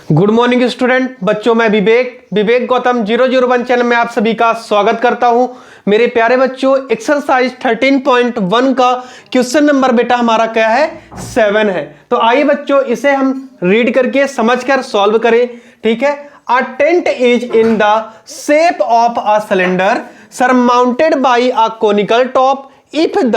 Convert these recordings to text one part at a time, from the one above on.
Good morning student बच्चों, मैं विवेक Gautam 001 channel में आप सभी का स्वागत करता हूं। मेरे प्यारे बच्चों, एक्सरसाइज 13.1 का क्वेश्चन नंबर बेटा हमारा क्या है, 7 है। तो आइए बच्चों इसे हम रीड करके समझकर सॉल्व करें। ठीक है। A tent is in the shape of a cylinder surmounted by a conical top if the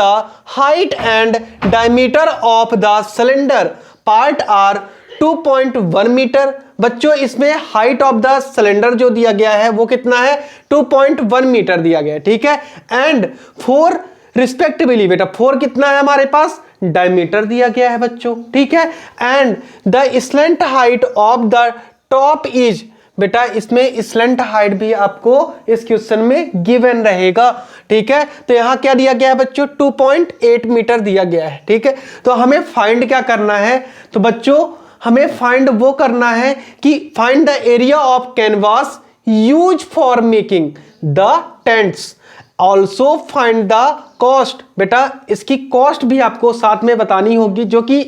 height and diameter of the cylinder part are 2.1 metre. बच्चों इसमें हाइट ऑफ द सिलेंडर जो दिया गया है वो कितना है, 2.1 मीटर दिया गया है। ठीक है। एंड 4 रिस्पेक्टिवली बेटा 4 कितना है हमारे पास, डायमीटर दिया गया है बच्चों। ठीक है। And the slant height of the top is, बेटा इसमें स्लैंट हाइट भी आपको इस क्वेश्चन में गिवन रहेगा। ठीक है। तो यहां क्या दिया गया है बच्चों, 2.8 मीटर दिया गया है। ठीक है। तो हमें फाइंड क्या करना है, तो बच्चों हमें फाइंड वो करना है कि find the area of canvas use for making the tents, also find the cost. बेटा इसकी कॉस्ट भी आपको साथ में बतानी होगी, जो कि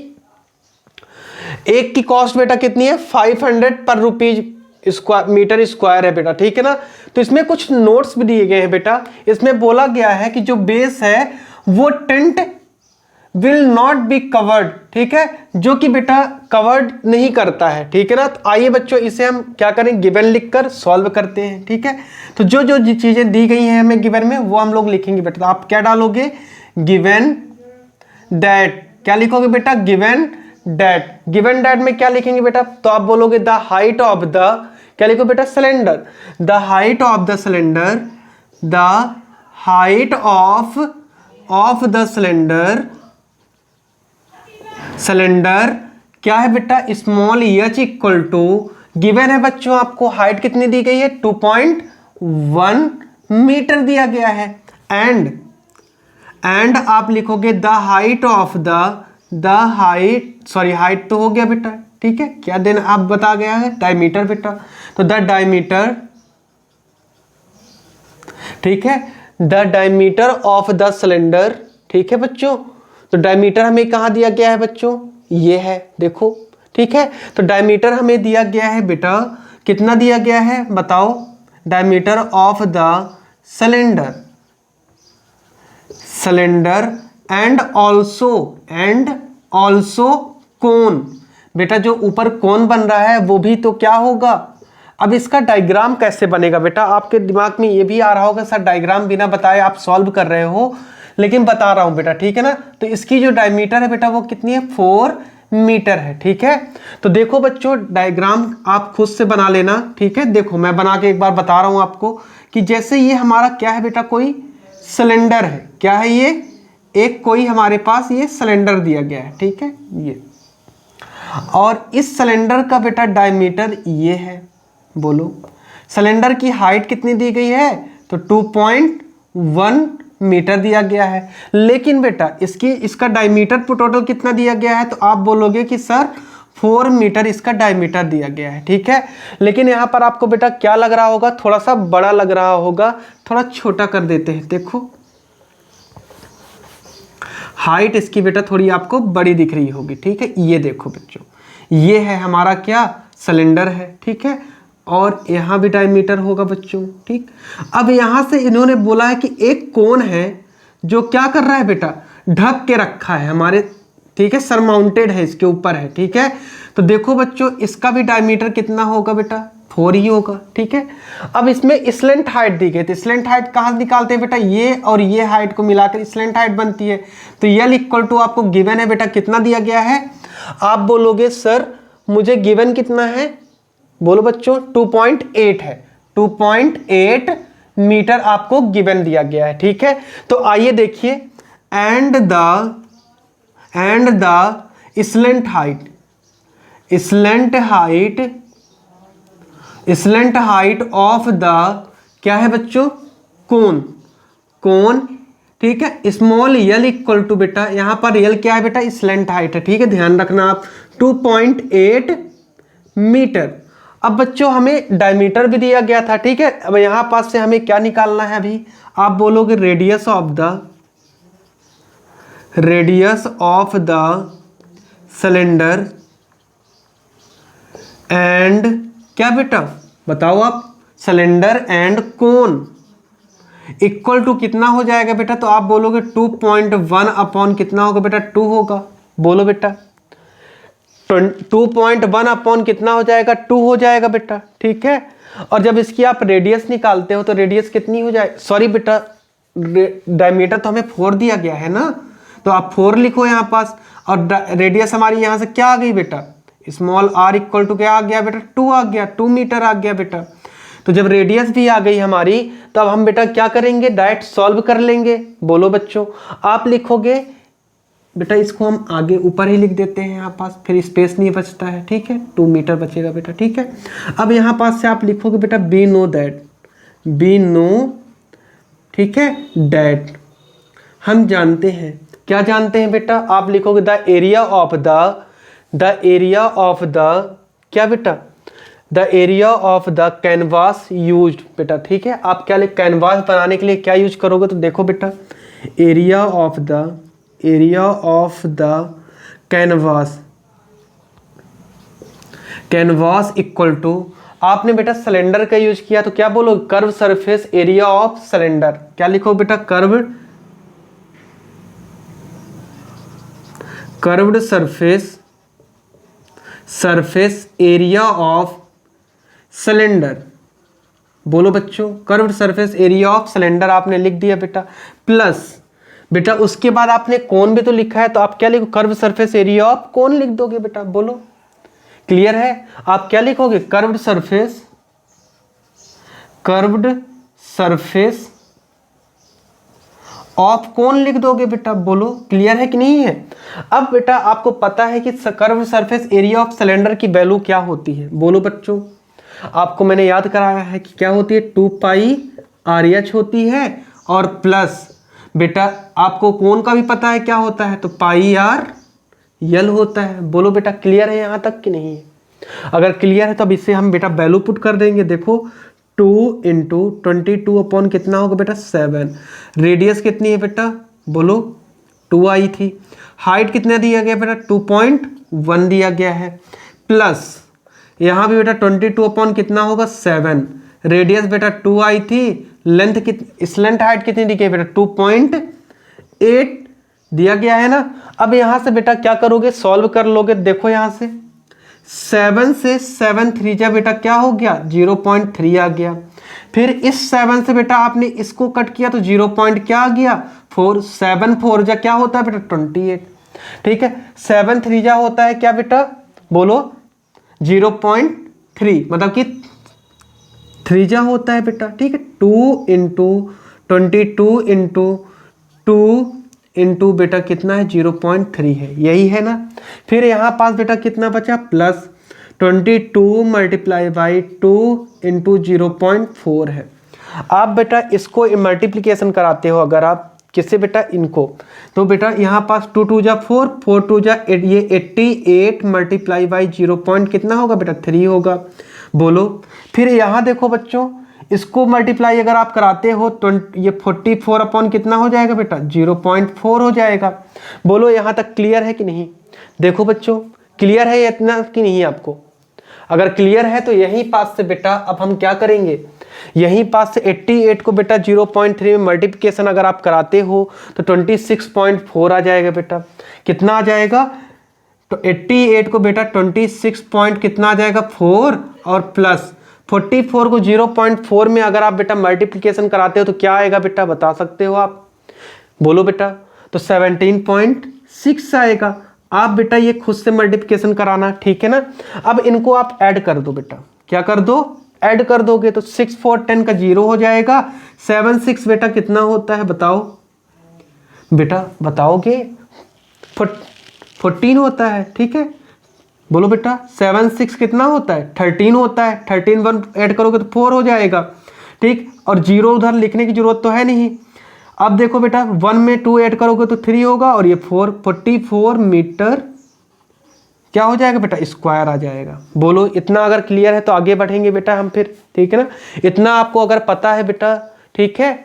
एक की कॉस्ट बेटा कितनी है, 500 पर रुपीज मीटर स्क्वायर है बेटा। ठीक है ना। तो इसमें कुछ नोट्स भी दिए गए हैं बेटा। इसमें बोला गया है कि जो बेस है वो tent will not be covered. ठीक है, जो कि बेटा कवर्ड नहीं करता है। ठीक है ना। तो आइए बच्चों इसे हम क्या करें, गिवन लिखकर सॉल्व करते हैं। ठीक है। तो जो जो चीजें दी गई हैं हमें गिवन में वो हम लोग लिखेंगे बेटा। तो आप क्या डालोगे, गिवन दैट, क्या लिखोगे बेटा, गिवन दैट। गिवन दैट में क्या लिखेंगे बेटा, तो आप बोलोगे द हाइट ऑफ द, क्या लिखो बेटा, cylinder. The height of the cylinder, the height of the cylinder, cylinder क्या है बेटा, small h equal to, given है बच्चों आपको हाइट कितनी दी गई है, 2.1 मीटर दिया गया है। एंड आप लिखोगे the height of the height, sorry height तो हो गया बेटा। ठीक है, क्या देना आप बता गया है, डायमीटर बेटा। तो द डायमीटर, ठीक है, the diameter of the cylinder. ठीक है बच्चों, तो डायमीटर हमें कहां दिया गया है बच्चों, ये है देखो। ठीक है। तो डायमीटर हमें दिया गया है बेटा, कितना दिया गया है बताओ, diameter of the cylinder, and also cone. बेटा जो ऊपर कोन बन रहा है वो भी तो क्या होगा। अब इसका डायग्राम कैसे बनेगा बेटा, आपके दिमाग में ये भी आ रहा होगा सर डायग्राम बिना बताए आप सॉल्व कर रहे हो, लेकिन बता रहा हूं बेटा। ठीक है ना। तो इसकी जो डायमीटर है बेटा वो कितनी है, 4 मीटर है। ठीक है। तो देखो बच्चों डायग्राम आप खुद से बना लेना। ठीक है। देखो मैं बना के एक बार बता रहा हूं आपको कि जैसे ये हमारा क्या है बेटा, कोई सिलेंडर है। क्या है ये, एक कोई हमारे पास ये सिलेंडर दिया गया है। ठीक है, ये, और इस सिलेंडर का बेटा डायमीटर ये है। बोलो सिलेंडर की हाइट कितनी दी गई है, तो 2.1 मीटर दिया गया है। लेकिन बेटा इसका डायमीटर टोटल कितना दिया गया है, तो आप बोलोगे कि सर 4 मीटर इसका डायमीटर दिया गया है। ठीक है। लेकिन यहां पर आपको बेटा क्या लग रहा होगा, थोड़ा सा बड़ा लग रहा होगा, थोड़ा छोटा कर देते हैं। देखो हाइट इसकी बेटा थोड़ी आपको बड़ी दिख रही होगी। ठीक है, ये देखो बच्चों, ये है हमारा क्या, सिलेंडर है। ठीक है, और यहां भी डायमीटर होगा बच्चों। ठीक, अब यहां से इन्होंने बोला है कि एक कोन है जो क्या कर रहा है बेटा, ढक के रखा है हमारे। ठीक है, सरमाउंटेड है, इसके ऊपर है। ठीक है। तो देखो बच्चों इसका भी डायमीटर कितना होगा बेटा, 4 ही होगा। ठीक है। अब इसमें स्लैंट हाइट दी गई, तो स्लैंट हाइट कहां निकालते हैं बेटा, ये और ये हाइट को मिलाकर स्लैंट हाइट बनती है। तो यल इक्वल टू आपको गिवन है बेटा, कितना दिया गया है, आप बोलोगे सर मुझे गिवन कितना है, बोलो बच्चों 2.8 है, 2.8 मीटर आपको गिवन दिया गया है। ठीक है। तो आइए देखिए, and the slant height of the, क्या है बच्चों, कोन। ठीक है, स्मॉल यल इक्वल टू, बेटा यहां पर यल क्या है बेटा, स्लैंट हाइट है। ठीक है, ध्यान रखना आप, 2.8 मीटर। अब बच्चों हमें डायमीटर भी दिया गया था। ठीक है। अब यहां पास से हमें क्या निकालना है, अभी आप बोलोगे radius of the cylinder and क्या बेटा बताओ आप, cylinder and cone equal to कितना हो जाएगा बेटा, तो आप बोलोगे 2.1 अपॉन कितना होगा बेटा, 2 होगा। बोलो बेटा 2.1 अपॉन कितना हो जाएगा, 2 हो जाएगा बेटा, ठीक है। और जब इसकी आप रेडियस निकालते हो तो रेडियस कितनी हो जाए, सॉरी बेटा डायमीटर तो हमें 4 दिया गया है ना, तो आप 4 लिखो यहाँ पास, और रेडियस हमारी यहाँ से क्या आ गई बेटा, स्मॉल r इक्वल टू क्या आ गया बेटा, 2 आ गया, 2 मीटर आ गया बेटा। तो जब रेडियस भी आ गई हमारी, तो अब हम बेटा क्या करेंगे, डायरेक्ट सॉल्व कर लेंगे। बोलो बच्चों, आप लिखोगे बेटा, इसको हम आगे ऊपर ही लिख देते हैं यहाँ पास, फिर स्पेस नहीं बचता है, ठीक है, 2 मीटर बचेगा बेटा, ठीक है। अब यहाँ पास से आप लिखोगे बेटा be know that, be know, ठीक है, डैट हम जानते हैं, क्या जानते हैं बेटा, आप लिखोगे द एरिया ऑफ द क्या बेटा, the area of the canvas used बेटा, ठीक है। आप क्या लिख, कैनवास बनाने के लिए क्या यूज करोगे, तो देखो बेटा area of the canvas equal to, आपने बेटा सिलेंडर का यूज किया तो क्या बोलो, curve surface area of cylinder, क्या लिखो बेटा, curved surface area of cylinder. बोलो बच्चों, curved surface area of cylinder आपने लिख दिया बेटा, प्लस बेटा उसके बाद आपने कोन भी तो लिखा है, तो आप क्या लिखो, कर्व सरफेस एरिया ऑफ कोन लिख दोगे बेटा। बोलो क्लियर है, आप क्या लिखोगे, कर्व्ड सरफेस ऑफ कोन लिख दोगे बेटा। बोलो क्लियर है कि नहीं है। अब बेटा आपको पता है कि curve surface area of cylinder की वैल्यू क्या होती है। बोलो बच्चों, आपको मैंने याद कराया है कि क्या होती है, 2 पाई RH होती है, और प्लस बेटा आपको कोन का भी पता है क्या होता है, तो पाई RL होता है। बोलो बेटा क्लियर है यहाँ तक कि नहीं है। अगर क्लियर है तो अब इससे हम बेटा वैल्यू पुट कर देंगे। देखो 2 इंटू 22 अपॉन कितना होगा बेटा, 7। रेडियस कितनी है बेटा, बोलो 2 आई थी। हाइट कितना दिया गया बेटा, 2.1 दिया गया है, प्लस यहाँ भी बेटा 22 अपॉन कितना होगा, 7। रेडियस बेटा 2 आई थी, लेंथ कितनी, स्लेंट हाइट कितनी दी गई बेटा, 2.8 दिया गया है ना। अब यहाँ से बेटा क्या करोगे, सॉल्व कर लोगे। देखो यहाँ से 7 से 7 3 जा बेटा क्या हो गया, 0.3 आ गया। फिर इस 7 से बेटा आपने इसको कट किया तो 0. क्या आ गया, 4। 7 4 जा क्या होता है बेटा, 28। ठीक है, 7 3 जा होता है क्या बेटा, बोलो 0.3, मतलब कि 3 जा होता है बेटा। ठीक है, 2 इंटू 22 इंटू 2 इंटू बेटा कितना है, 0.3 है, यही है ना। फिर यहाँ पास बेटा कितना बचा, प्लस 22 मल्टीप्लाई बाई 2 इंटू 0.4 है। आप बेटा इसको मल्टीप्लीकेशन कराते हो अगर आप किससे बेटा, इनको, तो बेटा यहाँ पास 2 2 जा 4, 4 2 जा 8, ये 88 मल्टीप्लाई बाई 0. कितना होगा बेटा, 3 होगा। बोलो फिर यहाँ देखो बच्चों, इसको मल्टीप्लाई अगर आप कराते हो तो ये 44 अपॉन कितना हो जाएगा बेटा, 0.4 हो जाएगा। बोलो यहाँ तक क्लियर है कि नहीं। देखो बच्चों क्लियर है इतना कि नहीं आपको। अगर क्लियर है तो यहीं पास से बेटा अब हम क्या करेंगे, यहीं पास से 88 को बेटा 0.3 में मल्टीप्लिकेशन अगर आप कराते हो तो 26.4 आ जाएगा बेटा। कितना आ जाएगा, तो 88 को बेटा 26 पॉइंट कितना आ जाएगा, 4, और प्लस 44 को 0.4 में अगर आप बेटा मल्टीप्लिकेशन कराते हो तो क्या आएगा बेटा, बता सकते हो आप। बोलो बेटा, तो 17.6 आएगा। आप बेटा ये खुद से मल्टीप्लिकेशन कराना, ठीक है ना। अब इनको आप ऐड कर दो बेटा, क्या कर दो, ऐड कर दोगे तो 6 4 10 का 0 हो जाएगा। 7 6 बेटा कितना होता है बताओ बेटा, बताओगे 14 होता है। ठीक है, बोलो बेटा 7 6 कितना होता है, 13 होता है। 13 1 ऐड करोगे तो 4 हो जाएगा। ठीक, और 0 उधर लिखने की जरूरत तो है नहीं। अब देखो बेटा 1 में 2 ऐड करोगे तो 3 होगा, और ये 4, 44 मीटर क्या हो जाएगा बेटा, स्क्वायर आ जाएगा। बोलो इतना अगर क्लियर है तो आगे बढ़ेंगे बेटा हम फिर, ठीक है ना। इतना आपको अगर पता है बेटा, ठीक है,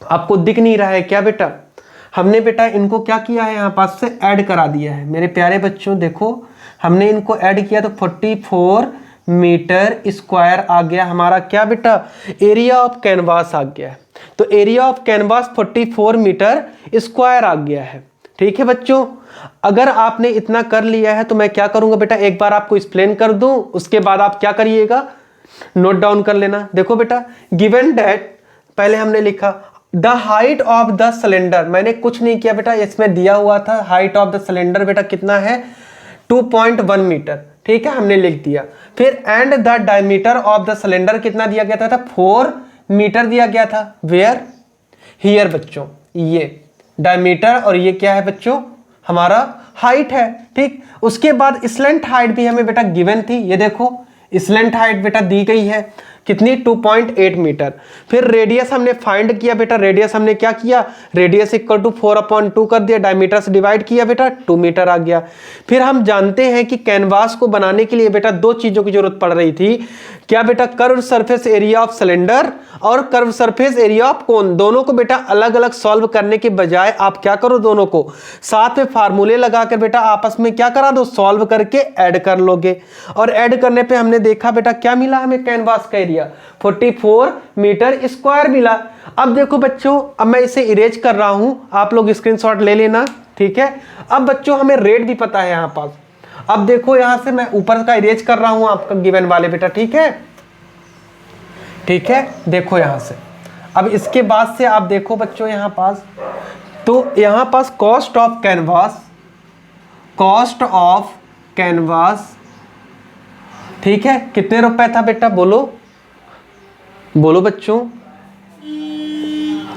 आपको दिख नहीं रहा है क्या बेटा, हमने बेटा इनको क्या किया है, यहाँ पास से ऐड करा दिया है। मेरे प्यारे बच्चों देखो हमने इनको ऐड किया तो 44 मीटर स्क्वायर आ गया हमारा क्या बेटा, एरिया ऑफ कैनवास आ गया है। तो area of canvas 44 metre square आ गया है। ठीक है बच्चों, अगर आपने इतना कर लिया है तो मैं क्या करूंगा बेटा, एक बार आपको एक्सप्लेन कर दूं, उसके बाद आप क्या करिएगा, नोट डाउन कर लेना। देखो बेटा, गिवन दैट, पहले हमने लिखा the height of the cylinder, मैंने कुछ नहीं किया बेटा, इसमें दिया हुआ था हाइट ऑफ द सिलेंडर बेटा कितना है, 2.1 मीटर। ठीक है, हमने लिख दिया। फिर and the diameter of the cylinder कितना दिया गया था 4 मीटर दिया गया था। वेयर, हियर बच्चों, ये डायमीटर और ये क्या है बच्चों, हमारा हाइट है। ठीक, उसके बाद स्लेंट हाइट भी हमें बेटा गिवन थी, ये देखो स्लेंट हाइट बेटा दी गई है कितनी, 2.8 मीटर। फिर रेडियस हमने फाइंड किया बेटा, रेडियस हमने क्या किया, रेडियस इक्वल टू 4/2 कर दिया, डायमीटर से डिवाइड किया बेटा, 2 मीटर आ गया। फिर हम जानते हैं कि कैनवास को बनाने के लिए बेटा दो चीजों की जरूरत पड़ रही थी, क्या बेटा, curve surface area of cylinder और curve surface area of cone. दोनों को बेटा अलग अलग सॉल्व करने के बजाय आप क्या करो, दोनों को साथ में फार्मूले लगाकर बेटा आपस में क्या करा दो, सॉल्व करके ऐड कर लोगे। और ऐड करने पे हमने देखा बेटा क्या मिला हमें, कैनवास का एरिया 44 मीटर स्क्वायर मिला। अब देखो बच्चों, अब मैं इसे इरेज कर रहा हूं, आप लोग स्क्रीनशॉट ले लेना। ठीक है, अब बच्चों हमें रेट भी पता है यहां पास। अब देखो यहां से मैं ऊपर का इरेज कर रहा हूं आपका गिवन वाले बेटा। ठीक है, ठीक है, देखो यहां से। अब इसके बाद से आप देखो बच्चों यहां पास, तो यहां पास cost of canvas, cost of canvas, ठीक है, कितने रुपए था बेटा, बोलो बोलो बच्चों,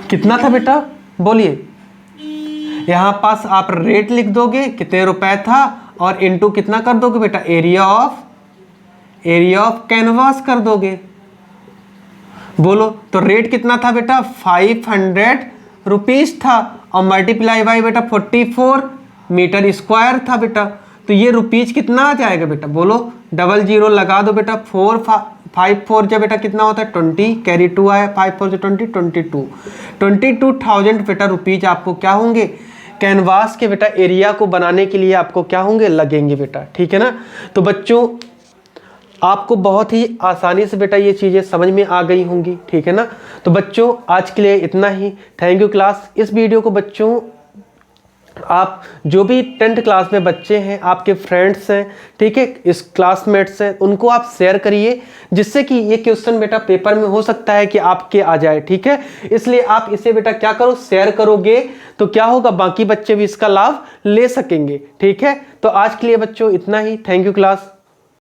कितना था बेटा, बोलिए। यहां पास आप रेट लिख दोगे कितने रुपए था, और इनटू कितना कर दोगे बेटा, एरिया ऑफ कैनवास कर दोगे। बोलो, तो रेट कितना था बेटा, 500 रुपीज था, और मल्टीप्लाई बाई बेटा 44 मीटर स्क्वायर था बेटा। तो ये रुपीज कितना आ जाएगा बेटा, बोलो, 00 लगा दो बेटा, 5 4 जब बेटा कितना होता है 20, कैरी 2 आया, 5 4 से 20, 22,000 बेटा रुपीज आपको क्या होंगे, कैनवास के बेटा एरिया को बनाने के लिए आपको क्या होंगे, लगेंगे बेटा। ठीक है ना, तो बच्चों आपको बहुत ही आसानी से बेटा ये चीज़ें समझ में आ गई होंगी। ठीक है ना, तो बच्चों आज के लिए इतना ही, थैंक यू क्लास। इस वीडियो को बच्चों आप जो भी 10th क्लास में बच्चे हैं, आपके फ्रेंड्स हैं, ठीक है, इस क्लासमेट्स हैं, उनको आप शेयर करिए, जिससे कि ये क्वेश्चन बेटा पेपर में हो सकता है कि आपके आ जाए। ठीक है, इसलिए आप इसे बेटा क्या करो, शेयर करोगे तो क्या होगा, बाकी बच्चे भी इसका लाभ ले सकेंगे। ठीक है, तो आज के लिए बच्चों इतना ही, थैंक यू क्लास।